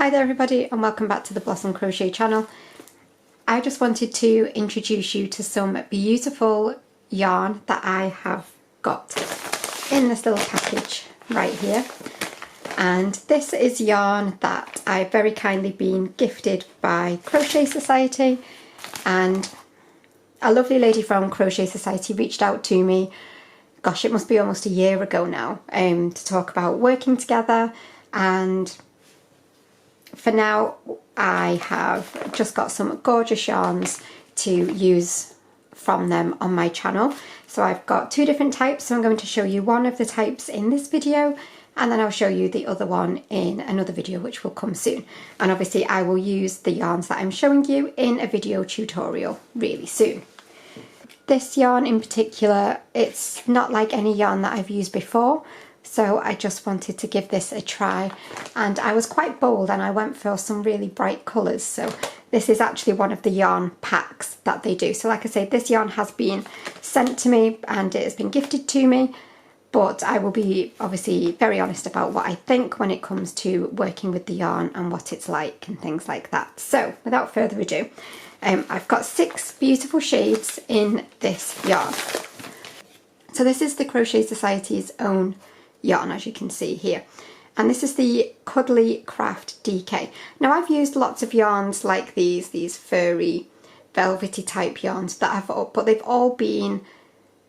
Hi there everybody and welcome back to the Blossom Crochet channel. I just wanted to introduce you to some beautiful yarn that I have got in this little package right here. And this is yarn that I've very kindly been gifted by Crochet Society, and a lovely lady from Crochet Society reached out to me, gosh, it must be almost a year ago now, to talk about working together. And for now, I have just got some gorgeous yarns to use from them on my channel. So I've got two different types, so I'm going to show you one of the types in this video, and then I'll show you the other one in another video which will come soon. And obviously I will use the yarns that I'm showing you in a video tutorial really soon. This yarn in particular, it's not like any yarn that I've used before, so I just wanted to give this a try, and I was quite bold and I went for some really bright colours. So this is actually one of the yarn packs that they do. So like I say, this yarn has been sent to me and it has been gifted to me, but I will be obviously very honest about what I think when it comes to working with the yarn and what it's like and things like that. So without further ado, I've got 6 beautiful shades in this yarn. So this is the Crochet Society's own yarn, as you can see here, and this is the Cuddly Craft DK. Now I've used lots of yarns like these furry velvety type yarns that I've, but they've all been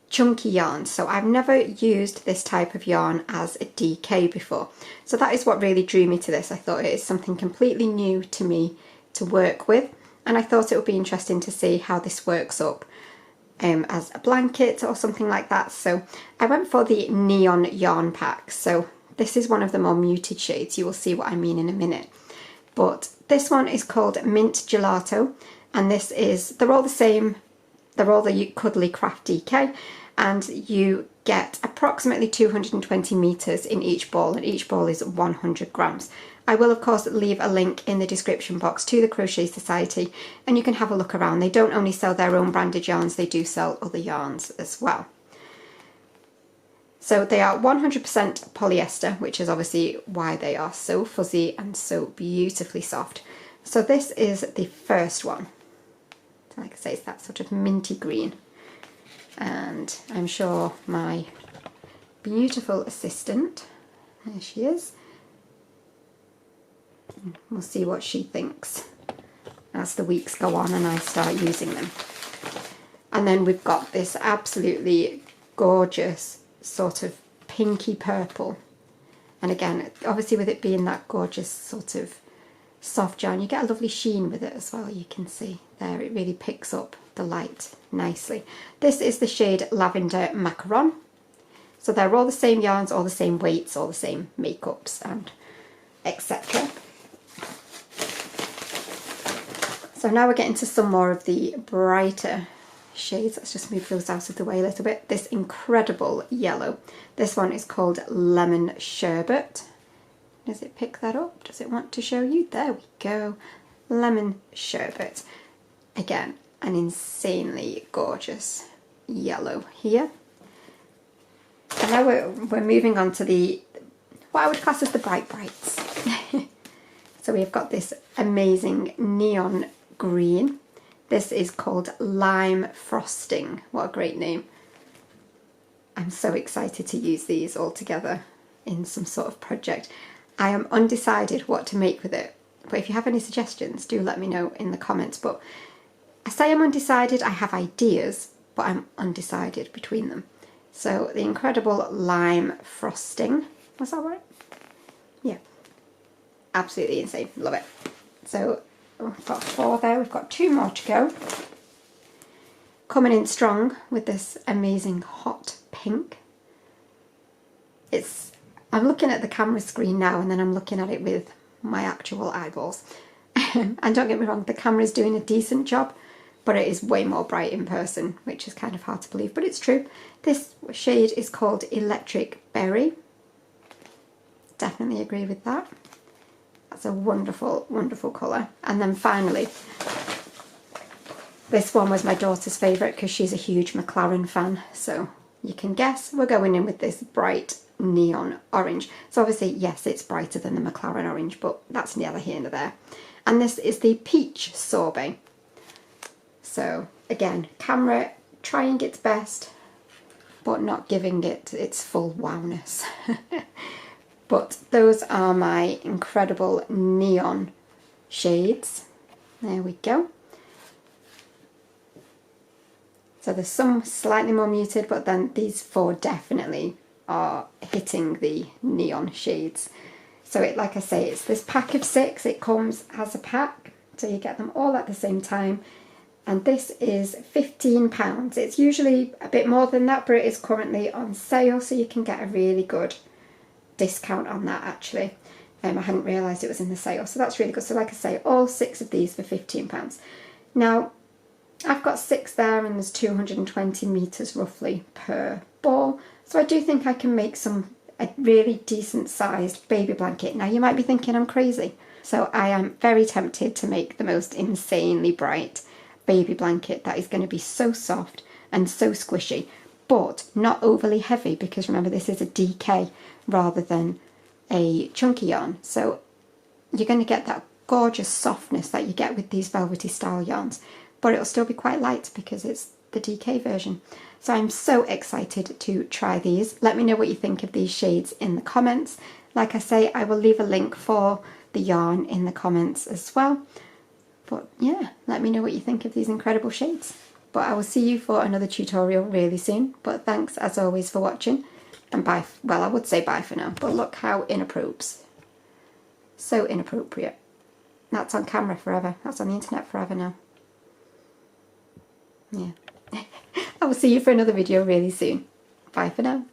chunky yarns, so I've never used this type of yarn as a DK before. So that is what really drew me to this. I thought it is something completely new to me to work with, and I thought it would be interesting to see how this works up as a blanket or something like that. So I went for the neon yarn pack. So this is one of the more muted shades. You will see what I mean in a minute. But this one is called Mint Gelato, and this is, they're all the same. They're all the Cuddly Craft DK, and you get approximately 220 meters in each ball, and each ball is 100 grams. I will of course leave a link in the description box to the Crochet Society, and you can have a look around. They don't only sell their own branded yarns, they do sell other yarns as well. So they are 100% polyester, which is obviously why they are so fuzzy and so beautifully soft. So this is the first one. So like I say, it's that sort of minty green. And I'm sure my beautiful assistant, there she is, we'll see what she thinks as the weeks go on and I start using them. And then we've got this absolutely gorgeous sort of pinky purple, and again, obviously with it being that gorgeous sort of soft yarn, you get a lovely sheen with it as well. You can see there, it really picks up the light nicely. This is the shade Lavender Macaron. So they're all the same yarns, all the same weights, all the same makeups and etc. So now we're getting to some more of the brighter shades. Let's just move those out of the way a little bit. This incredible yellow. This one is called Lemon Sherbet. Does it pick that up? Does it want to show you? There we go. Lemon Sherbet. Again, an insanely gorgeous yellow here. And now we're moving on to the, what I would class as the bright brights. So we've got this amazing neon green. This is called Lime Frosting. What a great name. I'm so excited to use these all together in some sort of project. I am undecided what to make with it, but if you have any suggestions, do let me know in the comments. But I say I'm undecided, I have ideas, but I'm undecided between them. So the incredible Lime Frosting, was that right? Yeah, absolutely insane, love it. So we've got 4 there, we've got 2 more to go. Coming in strong with this amazing hot pink. I'm looking at the camera screen now, and then I'm looking at it with my actual eyeballs. And don't get me wrong, the camera's doing a decent job, but it is way more bright in person, which is kind of hard to believe, but it's true. This shade is called Electric Berry. Definitely agree with that. That's a wonderful, wonderful colour. And then finally, this one was my daughter's favourite because she's a huge McLaren fan. So you can guess we're going in with this bright neon orange. So obviously, yes, it's brighter than the McLaren orange, but that's neither here nor there. And this is the peach sorbet. So again, camera trying its best, but not giving it its full wowness. But those are my incredible neon shades. There we go. So there's some slightly more muted, but then these four definitely are hitting the neon shades. So it, like I say, it's this pack of 6. It comes as a pack, so you get them all at the same time. And this is £15. It's usually a bit more than that, but it is currently on sale, so you can get a really good discount on that actually. I hadn't realised it was in the sale, so that's really good. So like I say, all 6 of these for £15. Now, I've got 6 there and there's 220 metres roughly per ball. So I do think I can make a really decent sized baby blanket. Now you might be thinking I'm crazy. So I am very tempted to make the most insanely bright baby blanket that is going to be so soft and so squishy, but not overly heavy, because remember this is a DK rather than a chunky yarn. So you're going to get that gorgeous softness that you get with these velvety style yarns, but it'll still be quite light because it's the DK version. So I'm so excited to try these. Let me know what you think of these shades in the comments. Like I say, I will leave a link for the yarn in the comments as well. But yeah, let me know what you think of these incredible shades. But I will see you for another tutorial really soon. But thanks as always for watching, and bye. Well, I would say bye for now, but look how inappropriate. So inappropriate. That's on camera forever. That's on the internet forever now. Yeah. I will see you for another video really soon. Bye for now.